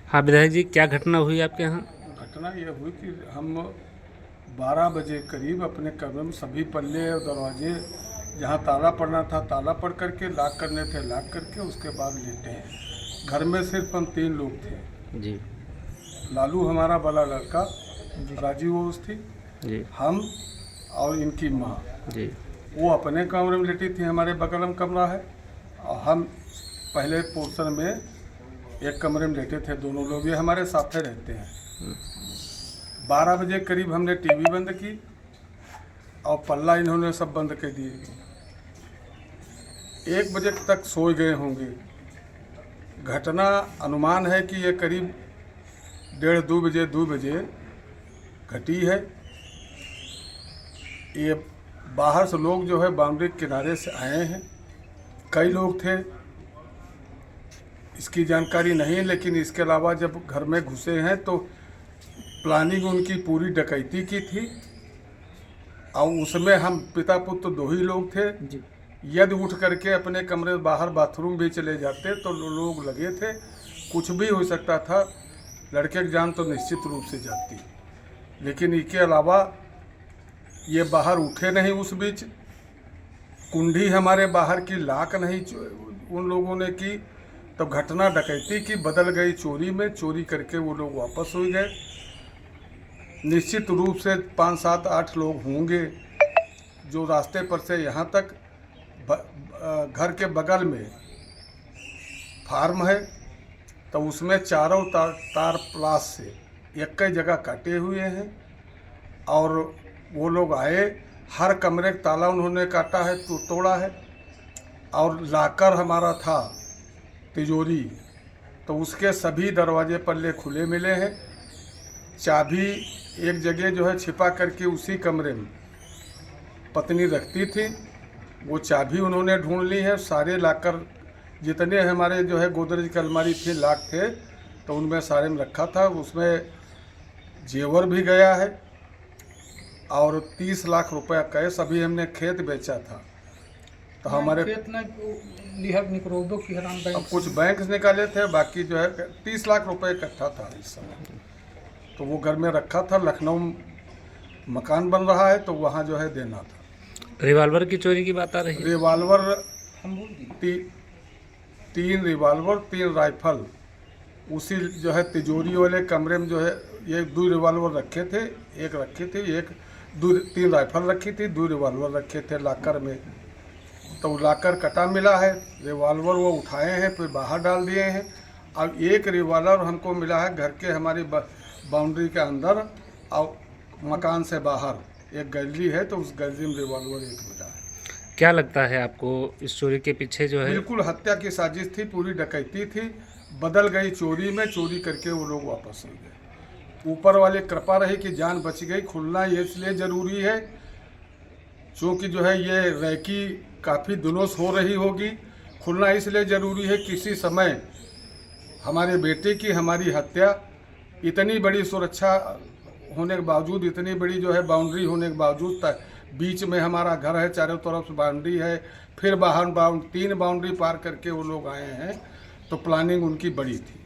हाँ विधायक जी, क्या घटना हुई आपके यहाँ? घटना यह हुई कि हम 12 बजे करीब अपने कमरे में सभी पल्ले और दरवाजे जहाँ ताला पड़ना था ताला पड़ करके, लॉक करने थे लॉक करके, उसके बाद लेटे हैं। घर में सिर्फ हम 3 लोग थे। जी। लालू हमारा बड़ा लड़का, राजीव अवस्थी, जी। हम और इनकी माँ। जी। वो अपने कमरे में लेटी थी, हमारे बगल में कमरा है, और हम पहले पोर्शन में एक कमरे में लेटे थे। दोनों लोग ये हमारे साथ रहते हैं। 12 बजे करीब हमने टीवी बंद की और पल्ला इन्होंने सब बंद कर दिए। 1 बजे तक सो गए होंगे। घटना अनुमान है कि ये करीब 1:30 2 बजे घटी है। ये बाहर से लोग जो है बाउंड्री के किनारे से आए हैं। कई लोग थे, इसकी जानकारी नहीं है, लेकिन इसके अलावा जब घर में घुसे हैं तो प्लानिंग उनकी पूरी डकैती की थी, और उसमें हम पिता पुत्र 2 ही लोग थे। यदि उठ करके अपने कमरे बाहर बाथरूम भी चले जाते तो लोग लगे थे, कुछ भी हो सकता था। लड़के की जान तो निश्चित रूप से जाती, लेकिन इसके अलावा ये बाहर उठे नहीं। उस बीच कुंडी हमारे बाहर की लॉक नहीं उन लोगों ने की। तब घटना डकैती की बदल गई चोरी में। चोरी करके वो लोग वापस हो गए। निश्चित रूप से 5 7 8 लोग होंगे, जो रास्ते पर से यहाँ तक घर के बगल में फार्म है, तो उसमें चारों तार प्लास से एक ही जगह काटे हुए हैं। और वो लोग आए, हर कमरे का ताला उन्होंने काटा है तो तोड़ा है। और लाकर हमारा था तिजोरी, तो उसके सभी दरवाजे पल्ले खुले मिले हैं। चाबी एक जगह जो है छिपा करके उसी कमरे में पत्नी रखती थी, वो चाबी उन्होंने ढूंढ ली है। सारे लाकर जितने हमारे जो है गोदरेज की अलमारी थी, लाख थे, तो उनमें सारे में रखा था। उसमें जेवर भी गया है और 30 लाख रुपया कैश। अभी हमने खेत बेचा था तो हमारे अब कुछ बैंक से निकाले थे, बाकी जो है 30 लाख रुपए इकट्ठा था इस समय। तो वो घर में रखा था। लखनऊ मकान बन रहा है तो वहाँ जो है देना था। रिवॉल्वर की चोरी की बात आ रही है? रिवॉल्वर 3 रिवॉल्वर 3 राइफल उसी जो है तिजोरी वाले कमरे में जो है ये 2 रिवॉल्वर रखे थे, एक रखी थी, 3 राइफल रखी थी, 2 रिवॉल्वर रखे थे लाकर में। तो लाकर कटा मिला है, रिवॉल्वर वो उठाए हैं फिर बाहर डाल दिए हैं। अब एक रिवॉल्वर हमको मिला है घर के हमारी बाउंड्री के अंदर, और मकान से बाहर एक गैलरी है तो उस गैलरी में रिवॉल्वर एक मिला है। क्या लगता है आपको इस चोरी के पीछे जो है? बिल्कुल हत्या की साजिश थी, पूरी डकैती थी, बदल गई चोरी में। चोरी करके वो लोग वापस हो गए। ऊपर वाले कृपा रही कि जान बच गई। खुलना ये इसलिए ज़रूरी है क्योंकि जो है ये रैकी काफ़ी दिनों से हो रही होगी। खुलना इसलिए ज़रूरी है, किसी समय हमारे बेटे की हमारी हत्या, इतनी बड़ी सुरक्षा होने के बावजूद, इतनी बड़ी जो है बाउंड्री होने के बावजूद तक, बीच में हमारा घर है, चारों तरफ से बाउंड्री है, फिर बाहर 3 बाउंड्री पार करके वो लोग आए हैं, तो प्लानिंग उनकी बड़ी थी।